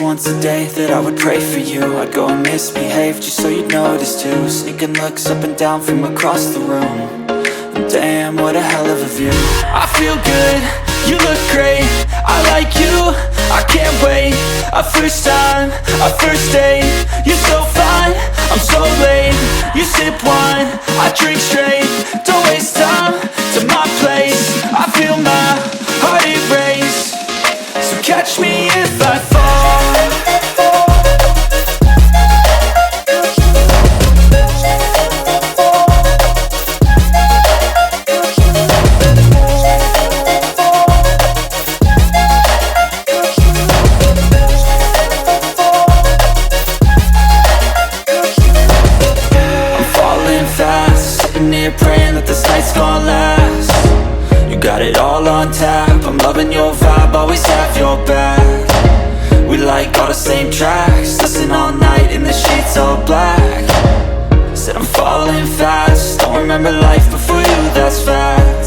was once a day that I would pray for you. I'd go and misbehave just so you'd notice too. Sneaking looks up and down from across the room. And damn, what a hell of a view. I feel good, you look great, I like you, I can't wait. A first time, a first date, you're so fine, I'm so late. You sip wine, I drink straight, don't waste time to my place. I feel my heart erase, so catch me if I fall. Praying that this night's gonna last. You got it all on tap, I'm loving your vibe, always have your back. We like all the same tracks, listen all night in the sheets all black. Said I'm falling fast, don't remember life before you, that's fact.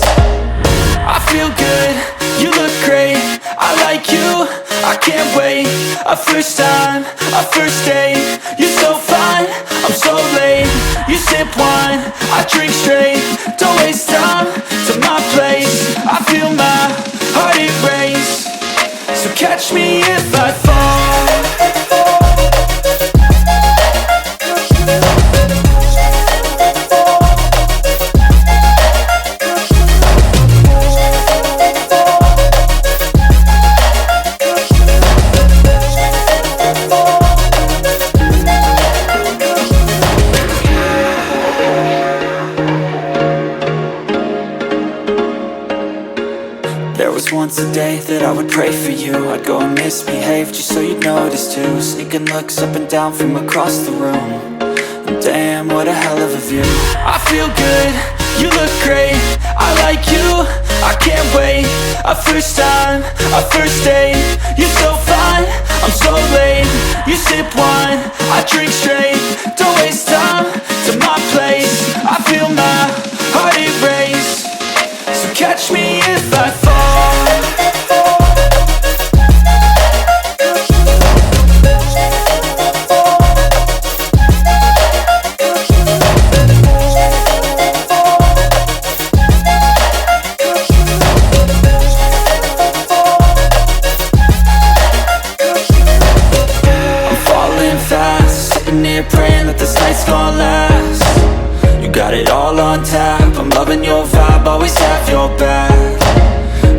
I feel good, you look great, I like you, I can't wait. A first time, a first date, you're so fine, I'm so late. You sip wine, I drink straight, don't waste time to my place. I feel my heart erase, so catch me if I fall. There was once a day that I would pray for you. I'd go and misbehave just so you'd notice too. Sneaking looks up and down from across the room. And damn, what a hell of a view. I feel good, you look great, I like you, I can't wait. A first time, a first date, you're so fine, I'm so late. You sip wine, I drink straight, don't waste time to my place. I feel my heart erase, so catch me if I fall. Praying that this night's gonna last. You got it all on tap, I'm loving your vibe, always have your back.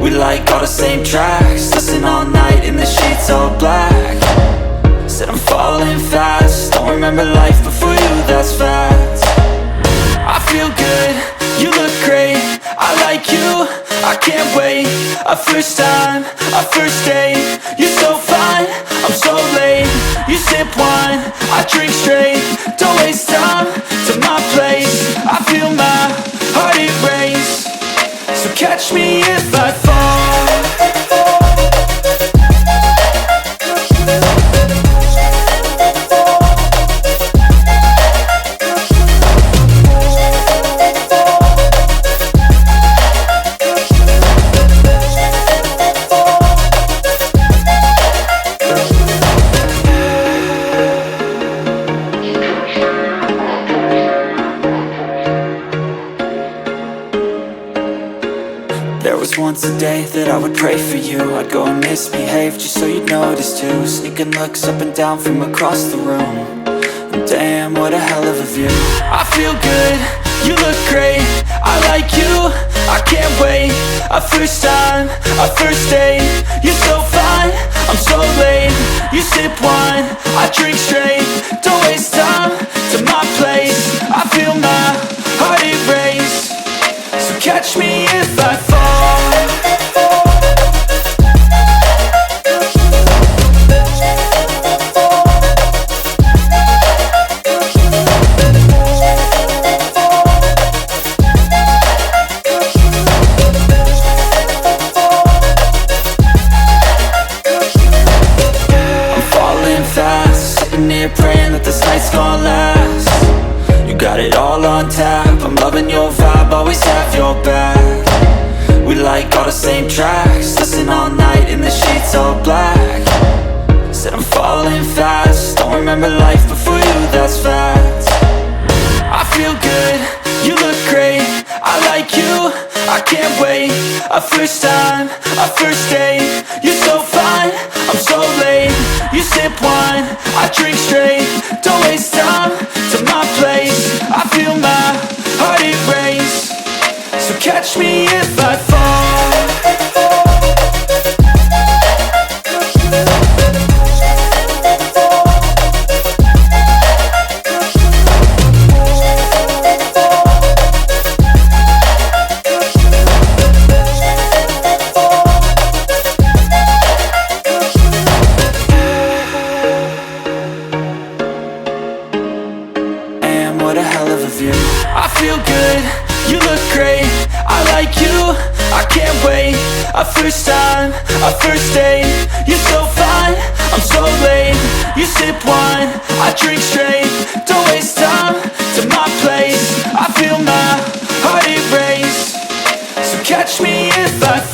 We like all the same tracks, listen all night in the sheets all black. Said I'm falling fast, don't remember life before you, that's fact. I feel good, you look great, I like you, I can't wait. A first time, a first date, you're so fine, I'm so late. You sip wine, I drink straight, don't waste time to my place. I feel my heart erase, so catch me if I fall. There was once a day that I would pray for you. I'd go and misbehave just so you'd notice too. Sneaking looks up and down from across the room. And damn, what a hell of a view. I feel good, you look great, I like you, I can't wait. A first time, a first date, you're so fine, I'm so late. You sip wine, I drink straight, don't waste time to my place. I feel my heart erase, so catch me if I fall. Praying that this night's gonna last. You got it all on tap, I'm loving your vibe, always have your back. We like all the same tracks, listen all night in the sheets all black. Said I'm falling fast. Don't remember life before you, that's fact. I feel good, you look great, I like you, I can't wait. A first time, a first date, you're so fine, I'm so late. You sip wine, I drink straight, don't waste time to my place. I feel my heart erase, so catch me if I fall. What a hell of a view. I feel good, you look great, I like you, I can't wait. A first time, a first date, you're so fine, I'm so late. You sip wine, I drink straight, don't waste time to my place. I feel my heart erase, so catch me if I fall.